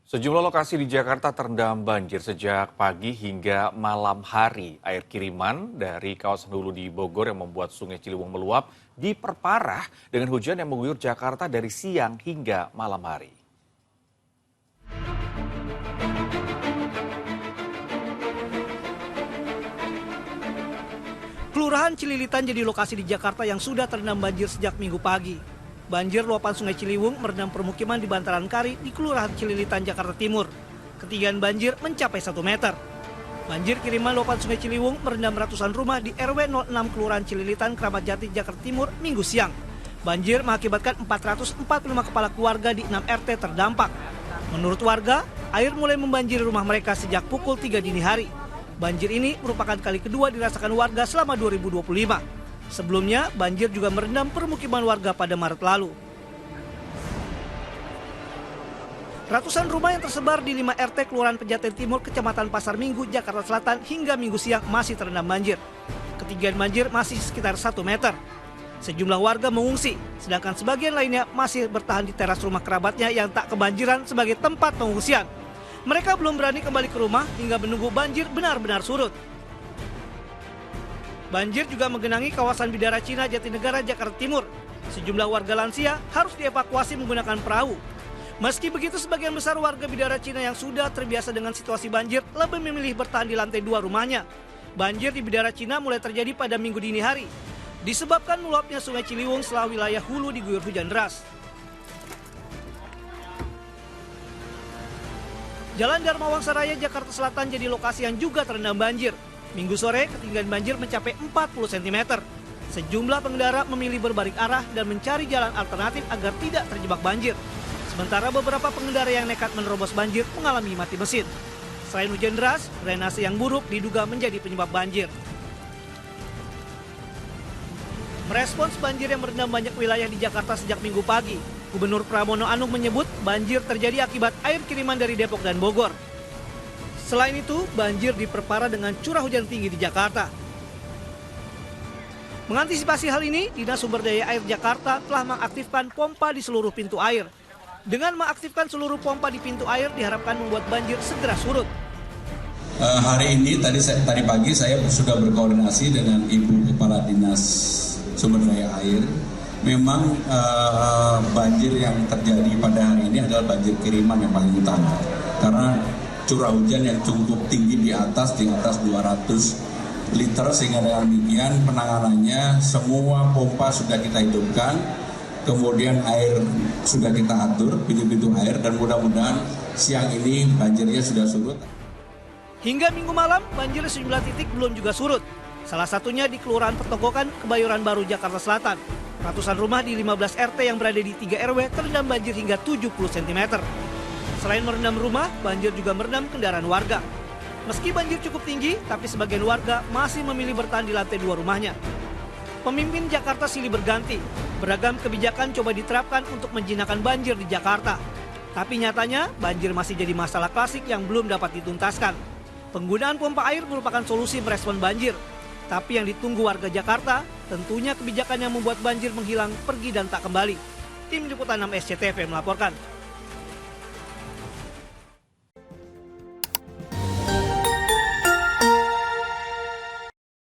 Sejumlah lokasi di Jakarta terendam banjir sejak pagi hingga malam hari. Air kiriman dari kawasan hulu di Bogor yang membuat Sungai Ciliwung meluap diperparah dengan hujan yang mengguyur Jakarta dari siang hingga malam hari. Kelurahan Cililitan jadi lokasi di Jakarta yang sudah terendam banjir sejak Minggu pagi. Banjir luapan Sungai Ciliwung merendam permukiman di Bantaran Kari di Kelurahan Cililitan, Jakarta Timur. Ketinggian banjir mencapai 1 meter. Banjir kiriman luapan Sungai Ciliwung merendam ratusan rumah di RW 06 Kelurahan Cililitan, Kramat Jati, Jakarta Timur, Minggu siang. Banjir mengakibatkan 445 kepala keluarga di 6 RT terdampak. Menurut warga, air mulai membanjiri rumah mereka sejak pukul 3 dini hari. Banjir ini merupakan kali kedua dirasakan warga selama 2025. Sebelumnya, banjir juga merendam permukiman warga pada Maret lalu. Ratusan rumah yang tersebar di 5 RT Kelurahan Pejaten Timur, Kecamatan Pasar Minggu, Jakarta Selatan hingga Minggu siang masih terendam banjir. Ketinggian banjir masih sekitar 1 meter. Sejumlah warga mengungsi, sedangkan sebagian lainnya masih bertahan di teras rumah kerabatnya yang tak kebanjiran sebagai tempat pengungsian. Mereka belum berani kembali ke rumah hingga menunggu banjir benar-benar surut. Banjir juga menggenangi kawasan Bidara Cina, Jatinegara, Jakarta Timur. Sejumlah warga lansia harus dievakuasi menggunakan perahu. Meski begitu, sebagian besar warga Bidara Cina yang sudah terbiasa dengan situasi banjir lebih memilih bertahan di lantai 2 rumahnya. Banjir di Bidara Cina mulai terjadi pada Minggu dini hari, disebabkan meluapnya Sungai Ciliwung setelah wilayah hulu diguyur hujan deras. Jalan Dharma Wangsa Raya, Jakarta Selatan jadi lokasi yang juga terendam banjir. Minggu sore, ketinggian banjir mencapai 40 cm. Sejumlah pengendara memilih berbalik arah dan mencari jalan alternatif agar tidak terjebak banjir. Sementara beberapa pengendara yang nekat menerobos banjir mengalami mati mesin. Selain hujan deras, drainase yang buruk diduga menjadi penyebab banjir. Merespons banjir yang merendam banyak wilayah di Jakarta sejak Minggu pagi, Gubernur Pramono Anung menyebut banjir terjadi akibat air kiriman dari Depok dan Bogor. Selain itu, banjir diperparah dengan curah hujan tinggi di Jakarta. Mengantisipasi hal ini, Dinas Sumber Daya Air Jakarta telah mengaktifkan pompa di seluruh pintu air. Dengan mengaktifkan seluruh pompa di pintu air diharapkan membuat banjir segera surut. Hari ini tadi pagi saya sudah berkoordinasi dengan Ibu Kepala Dinas Sumber Daya Air. Memang banjir yang terjadi pada hari ini adalah banjir kiriman yang paling utama. Karena curah hujan yang cukup tinggi di atas 200 liter, sehingga dengan demikian penanganannya semua pompa sudah kita hidupkan. Kemudian air sudah kita atur, pintu-pintu air, dan mudah-mudahan siang ini banjirnya sudah surut. Hingga Minggu malam, banjir di sejumlah titik belum juga surut. Salah satunya di Kelurahan Pertokokan, Kebayoran Baru, Jakarta Selatan. Ratusan rumah di 15 RT yang berada di 3 RW terendam banjir hingga 70 cm. Selain merendam rumah, banjir juga merendam kendaraan warga. Meski banjir cukup tinggi, tapi sebagian warga masih memilih bertahan di lantai 2 rumahnya. Pemimpin Jakarta silih berganti. Beragam kebijakan coba diterapkan untuk menjinakkan banjir di Jakarta. Tapi nyatanya, banjir masih jadi masalah klasik yang belum dapat dituntaskan. Penggunaan pompa air merupakan solusi merespon banjir. Tapi yang ditunggu warga Jakarta, tentunya kebijakan yang membuat banjir menghilang, pergi dan tak kembali. Tim Liputan 6 SCTV melaporkan.